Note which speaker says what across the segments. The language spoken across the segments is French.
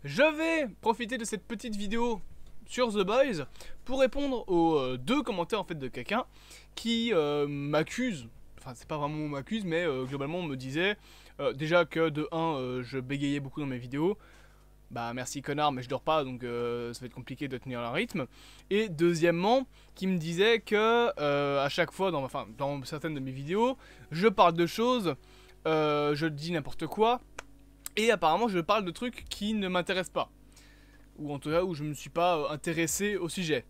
Speaker 1: Je vais profiter de cette petite vidéo sur The Boys pour répondre aux deux commentaires en fait de quelqu'un qui m'accuse, enfin c'est pas vraiment m'accuse mais globalement on me disait déjà que de 1 je bégayais beaucoup dans mes vidéos. Bah merci connard mais je dors pas donc ça va être compliqué de tenir le rythme. Et deuxièmement qui me disait que à chaque fois dans certaines de mes vidéos je parle de choses, je dis n'importe quoi et apparemment je parle de trucs qui ne m'intéressent pas. Ou en tout cas où je ne me suis pas intéressé au sujet.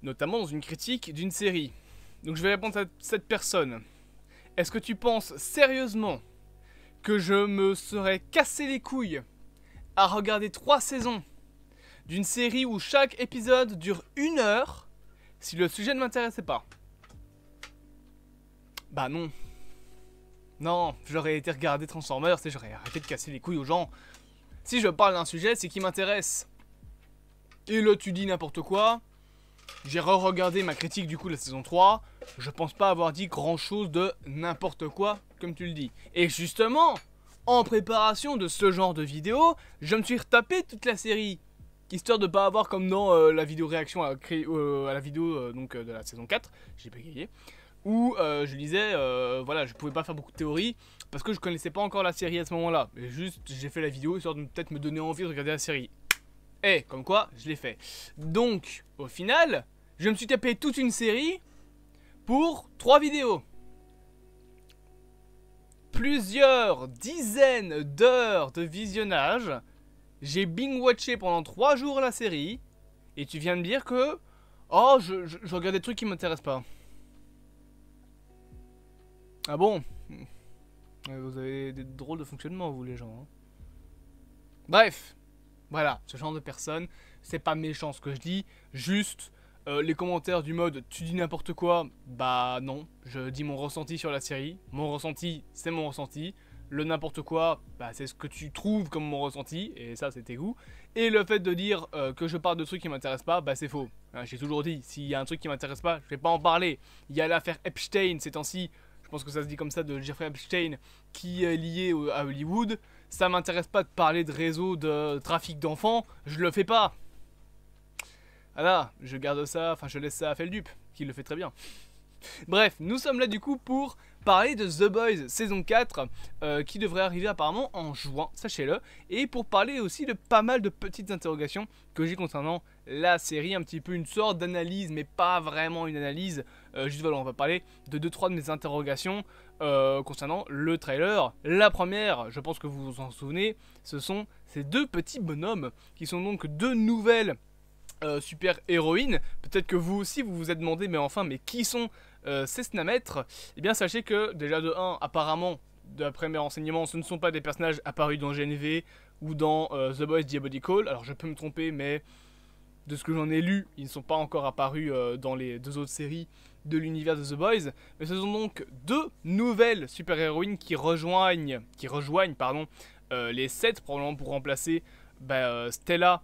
Speaker 1: Notamment dans une critique d'une série. Donc je vais répondre à cette personne. Est-ce que tu penses sérieusement que je me serais cassé les couilles à regarder 3 saisons d'une série où chaque épisode dure 1 heure si le sujet ne m'intéressait pas? Bah non. Non, j'aurais été regarder Transformers et j'aurais arrêté de casser les couilles aux gens. Si je parle d'un sujet, c'est qui m'intéresse. Et là tu dis n'importe quoi. J'ai re-regardé ma critique du coup de la saison 3. Je pense pas avoir dit grand chose de n'importe quoi comme tu le dis. Et justement, en préparation de ce genre de vidéo, je me suis retapé toute la série. Histoire de pas avoir comme dans la vidéo réaction à la vidéo de la saison 4. J'ai bégayé. Où je disais, voilà, je pouvais pas faire beaucoup de théories. Parce que je connaissais pas encore la série à ce moment-là. Mais juste, j'ai fait la vidéo histoire de peut-être me donner envie de regarder la série. Et comme quoi, je l'ai fait. Donc, au final, je me suis tapé toute une série pour 3 vidéos. Plusieurs dizaines d'heures de visionnage. J'ai binge-watché pendant 3 jours la série. Et tu viens de me dire que... Oh, je regarde des trucs qui m'intéressent pas. Ah bon? Vous avez des drôles de fonctionnement, vous les gens. Hein. Bref. Voilà, ce genre de personne, c'est pas méchant ce que je dis, juste les commentaires du mode tu dis n'importe quoi, bah non, je dis mon ressenti sur la série, mon ressenti c'est mon ressenti, le n'importe quoi, bah c'est ce que tu trouves comme mon ressenti, et ça c'est tes goûts, et le fait de dire que je parle de trucs qui m'intéressent pas, bah c'est faux, hein, j'ai toujours dit, s'il y a un truc qui m'intéresse pas, je vais pas en parler, il y a l'affaire Epstein ces temps-ci, je pense que ça se dit comme ça, de Jeffrey Epstein, qui est lié à Hollywood. Ça m'intéresse pas de parler de réseau de trafic d'enfants, je le fais pas. Voilà, je garde ça, enfin je laisse ça à Feldup, qui le fait très bien. Bref, nous sommes là du coup pour parler de The Boys saison 4, qui devrait arriver apparemment en juin, sachez-le, et pour parler aussi de pas mal de petites interrogations que j'ai concernant la série, un petit peu une sorte d'analyse, mais pas vraiment une analyse, juste voilà, on va parler de 2-3 de mes interrogations concernant le trailer. La première, je pense que vous vous en souvenez, ce sont ces 2 petits bonhommes, qui sont donc 2 nouvelles super héroïnes. Peut-être que vous aussi vous vous êtes demandé mais enfin mais qui sont ces Snamètres? Eh bien sachez que déjà de 1 apparemment d'après mes renseignements ce ne sont pas des personnages apparus dans GNV ou dans The Boys Diabolical. Alors je peux me tromper mais de ce que j'en ai lu ils ne sont pas encore apparus dans les 2 autres séries de l'univers de The Boys. Mais ce sont donc 2 nouvelles super héroïnes qui rejoignent les 7 probablement pour remplacer Stella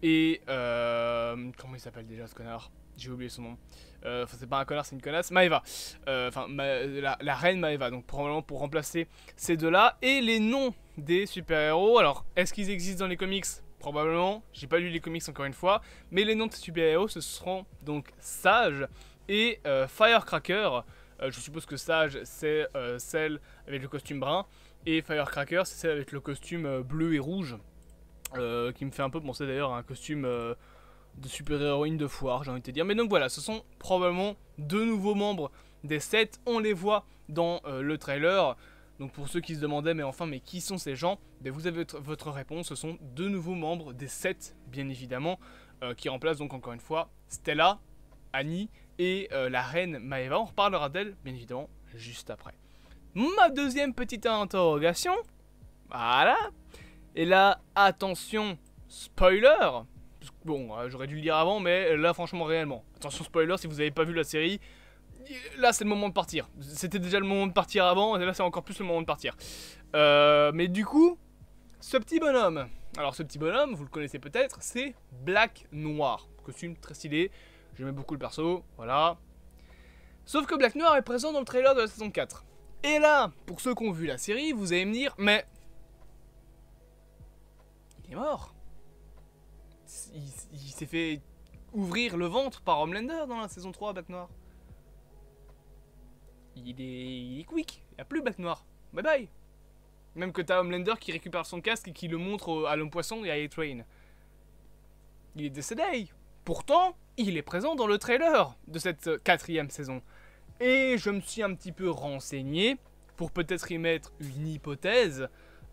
Speaker 1: et comment il s'appelle déjà ce connard? J'ai oublié son nom. Enfin c'est pas un connard, c'est une connasse. Maeva. La reine Maeva. Donc probablement pour remplacer ces 2 là. Et les noms des super-héros. Alors est-ce qu'ils existent dans les comics? Probablement. J'ai pas lu les comics encore une fois. Mais les noms de ces super-héros ce seront donc Sage et Firecracker. Je suppose que Sage c'est celle avec le costume brun. Et Firecracker c'est celle avec le costume bleu et rouge. Qui me fait un peu penser d'ailleurs à un costume de super-héroïne de foire, j'ai envie de te dire. Mais donc voilà, ce sont probablement 2 nouveaux membres des 7. On les voit dans le trailer. Donc pour ceux qui se demandaient, mais enfin, mais qui sont ces gens? Ben, vous avez votre réponse, ce sont 2 nouveaux membres des 7, bien évidemment, qui remplacent donc encore une fois Stella, Annie et la reine Maeva. On reparlera d'elle, bien évidemment, juste après. Ma deuxième petite interrogation, voilà. Et là, attention, spoiler. Bon, j'aurais dû le dire avant, mais là, franchement, réellement. Attention, spoiler, si vous n'avez pas vu la série, là, c'est le moment de partir. C'était déjà le moment de partir avant, et là, c'est encore plus le moment de partir. Mais du coup, ce petit bonhomme. Alors, ce petit bonhomme, vous le connaissez peut-être, c'est Black Noir. Costume très stylé, j'aimais beaucoup le perso, voilà. Sauf que Black Noir est présent dans le trailer de la saison 4. Et là, pour ceux qui ont vu la série, vous allez me dire, mais... il est mort. il s'est fait ouvrir le ventre par Homelander dans la saison 3, Black Noir. Il est quick, il n'y a plus Black Noir. Bye bye. Même que t'as Homelander qui récupère son casque et qui le montre à l'homme poisson et à A-Train. Il est décédé. Pourtant, il est présent dans le trailer de cette 4e saison. Et je me suis un petit peu renseigné pour peut-être y mettre une hypothèse.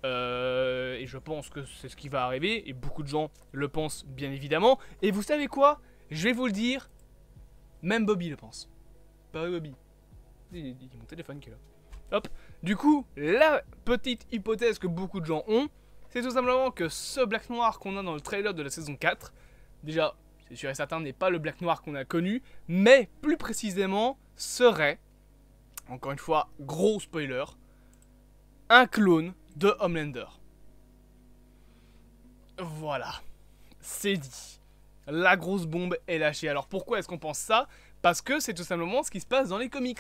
Speaker 1: Et je pense que c'est ce qui va arriver. Et beaucoup de gens le pensent bien évidemment. Et vous savez quoi? Je vais vous le dire. Même Bobby le pense. Pas Bobby. Il mon téléphone qui est là. Hop. Du coup, la petite hypothèse que beaucoup de gens ont, c'est tout simplement que ce Black Noir qu'on a dans le trailer de la saison 4, déjà, c'est sûr et certain, n'est pas le Black Noir qu'on a connu, mais plus précisément, serait, encore une fois, gros spoiler, un clone de Homelander. Voilà. C'est dit. La grosse bombe est lâchée. Alors pourquoi est-ce qu'on pense ça? Parce que c'est tout simplement ce qui se passe dans les comics.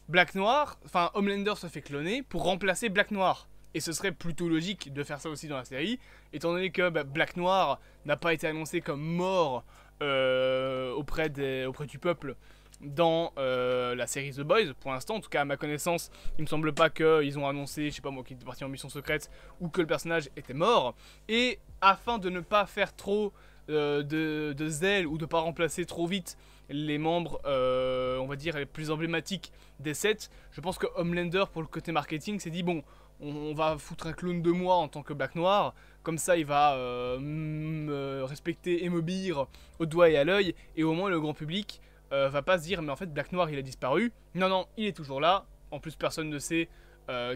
Speaker 1: Black Noir, enfin Homelander se fait cloner pour remplacer Black Noir. Et ce serait plutôt logique de faire ça aussi dans la série, étant donné que Black Noir n'a pas été annoncé comme mort auprès du peuple dans la série The Boys, pour l'instant. En tout cas, à ma connaissance, il me semble pas qu'ils ont annoncé, je sais pas moi, qu'il était parti en mission secrète ou que le personnage était mort. Et afin de ne pas faire trop de zèle ou de pas remplacer trop vite les membres, on va dire, les plus emblématiques des sets, je pense que Homelander, pour le côté marketing, s'est dit bon, on va foutre un clone de moi en tant que Black Noir, comme ça il va me respecter et me bire au doigt et à l'œil, et au moins le grand public va pas se dire mais en fait Black Noir il a disparu. Non non, il est toujours là. En plus personne ne sait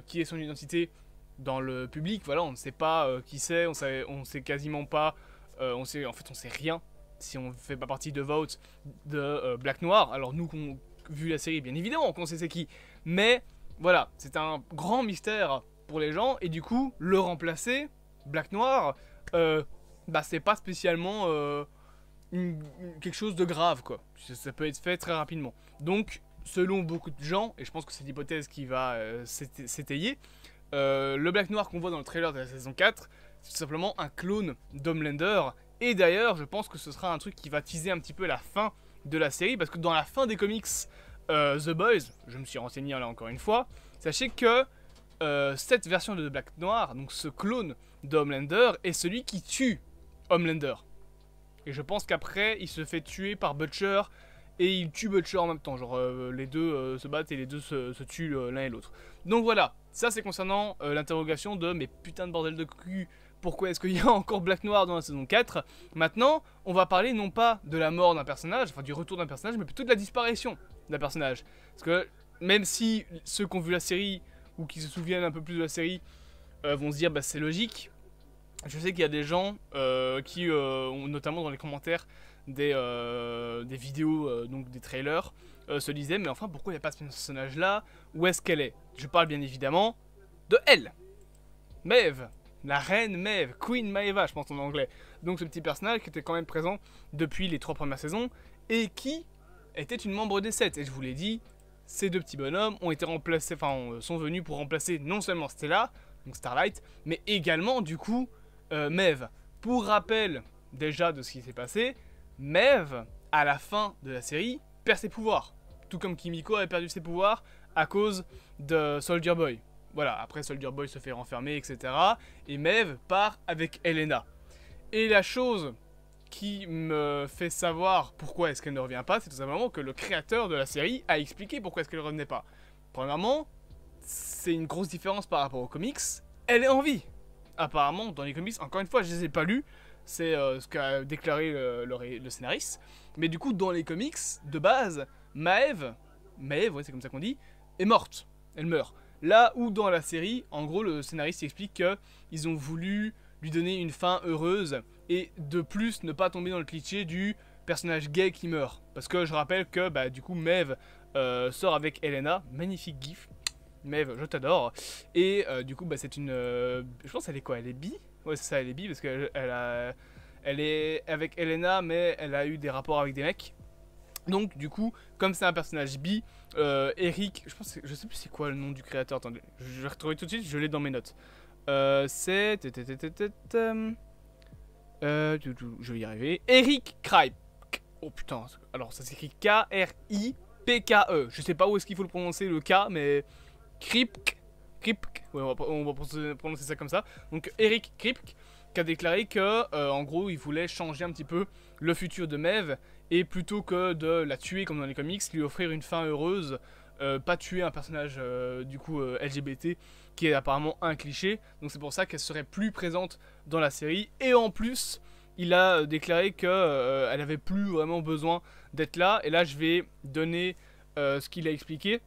Speaker 1: qui est son identité dans le public. Voilà, on ne sait pas qui c'est, on sait quasiment pas, en fait on sait rien si on fait pas partie de vote de Black Noir. Alors nous qu'on vu la série bien évidemment qu'on sait c'est qui, mais voilà, c'est un grand mystère pour les gens, et du coup le remplacer Black Noir, c'est pas spécialement quelque chose de grave quoi. Ça peut être fait très rapidement. Donc selon beaucoup de gens, et je pense que c'est l'hypothèse qui va s'étayer, le Black Noir qu'on voit dans le trailer de la saison 4, c'est tout simplement un clone d'Homelander. Et d'ailleurs je pense que ce sera un truc qui va teaser un petit peu la fin de la série, parce que dans la fin des comics The Boys, je me suis renseigné là encore une fois, sachez que cette version de Black Noir, donc ce clone d'Homelander, est celui qui tue Homelander. Et je pense qu'après, il se fait tuer par Butcher, et il tue Butcher en même temps. Genre, les deux se battent et les deux se tuent l'un et l'autre. Donc voilà, ça c'est concernant l'interrogation de « Mais putain de bordel de cul, pourquoi est-ce qu'il y a encore Black Noir dans la saison 4 ?» Maintenant, on va parler non pas de la mort d'un personnage, enfin du retour d'un personnage, mais plutôt de la disparition d'un personnage. Parce que même si ceux qui ont vu la série, ou qui se souviennent un peu plus de la série, vont se dire bah c'est logique, je sais qu'il y a des gens qui ont, notamment dans les commentaires des vidéos, donc des trailers, se disaient mais enfin pourquoi il n'y a pas ce personnage là, où est-ce qu'elle est? Je parle bien évidemment de elle, Maeve, la reine Maeve, Queen Maeva je pense en anglais. Donc ce petit personnage qui était quand même présent depuis les 3 premières saisons, et qui était une membre des 7, et je vous l'ai dit, ces deux petits bonhommes ont été remplacés, sont venus pour remplacer non seulement Stella, donc Starlight, mais également du coup Maeve. Pour rappel déjà de ce qui s'est passé, Maeve, à la fin de la série, perd ses pouvoirs. Tout comme Kimiko avait perdu ses pouvoirs à cause de Soldier Boy. Voilà, après Soldier Boy se fait renfermer, etc. Et Maeve part avec Helena. Et la chose qui me fait savoir pourquoi est-ce qu'elle ne revient pas, c'est tout simplement que le créateur de la série a expliqué pourquoi est-ce qu'elle ne revenait pas. Premièrement, c'est une grosse différence par rapport aux comics, elle est en vie. Apparemment, dans les comics, encore une fois, je les ai pas lus, c'est ce qu'a déclaré le scénariste, mais du coup, dans les comics, de base, Maeve, ouais, c'est comme ça qu'on dit, est morte, elle meurt. Là où dans la série, en gros, le scénariste explique qu'ils ont voulu lui donner une fin heureuse, et de plus ne pas tomber dans le cliché du personnage gay qui meurt. Parce que je rappelle que du coup Maeve sort avec Helena, magnifique gif, Maeve je t'adore, et du coup c'est une, je pense elle est quoi, elle est bi? Ouais c'est ça, elle est bi parce qu'elle elle est avec Helena mais elle a eu des rapports avec des mecs. Donc du coup, comme c'est un personnage bi, Eric, je sais plus c'est quoi le nom du créateur, attendez, je vais retrouver tout de suite, je l'ai dans mes notes. C'est... Je vais y arriver. Eric Kripke. Oh putain, alors ça s'écrit K-R-I-P-K-E. Je sais pas où est-ce qu'il faut le prononcer le K, mais Kripke. Kripke. Ouais, on va prononcer ça comme ça. Donc Eric Kripke qui a déclaré que, en gros, il voulait changer un petit peu le futur de Maeve et plutôt que de la tuer comme dans les comics, lui offrir une fin heureuse, pas tuer un personnage du coup LGBT qui est apparemment un cliché. Donc c'est pour ça qu'elle serait plus présente dans la série et en plus il a déclaré que elle avait plus vraiment besoin d'être là. Et là je vais donner ce qu'il a expliqué.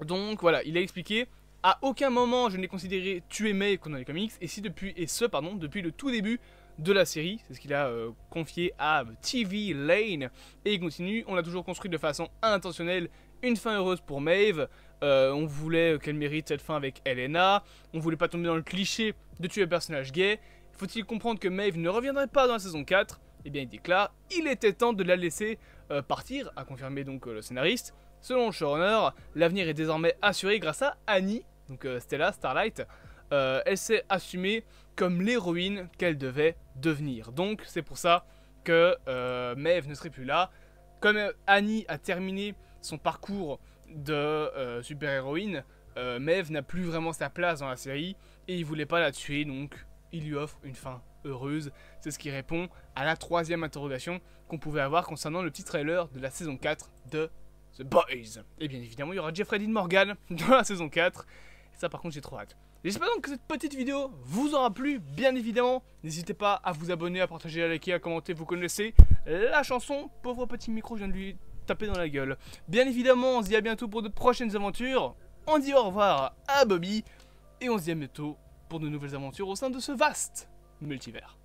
Speaker 1: Donc voilà, il a expliqué: à aucun moment je n'ai considéré tuer Maeve comme dans les comics, et depuis le tout début de la série, c'est ce qu'il a confié à TV Lane, et il continue: on a toujours construit de façon intentionnelle une fin heureuse pour Maeve, on voulait qu'elle mérite cette fin avec Helena, on voulait pas tomber dans le cliché de tuer un personnage gay. Faut-il comprendre que Maeve ne reviendrait pas dans la saison 4? Eh bien il déclare: il était temps de la laisser partir, a confirmé donc le scénariste. Selon le showrunner, l'avenir est désormais assuré grâce à Annie, donc Stella Starlight. Elle s'est assumée comme l'héroïne qu'elle devait devenir. Donc c'est pour ça que Maeve ne serait plus là. Comme Annie a terminé son parcours de super-héroïne, Maeve n'a plus vraiment sa place dans la série et il voulait pas la tuer, donc il lui offre une fin heureuse. C'est ce qui répond à la troisième interrogation qu'on pouvait avoir concernant le petit trailer de la saison 4 de The Boys. Et bien évidemment, il y aura Jeffrey Dean Morgan dans la saison 4. Et ça, par contre, j'ai trop hâte. J'espère donc que cette petite vidéo vous aura plu, bien évidemment. N'hésitez pas à vous abonner, à partager, à liker, à commenter. Vous connaissez la chanson. Pauvre petit micro, je viens de lui taper dans la gueule. Bien évidemment, on se dit à bientôt pour de prochaines aventures. On dit au revoir à Bobby. Et on se dit à bientôt pour de nouvelles aventures au sein de ce vaste multivers.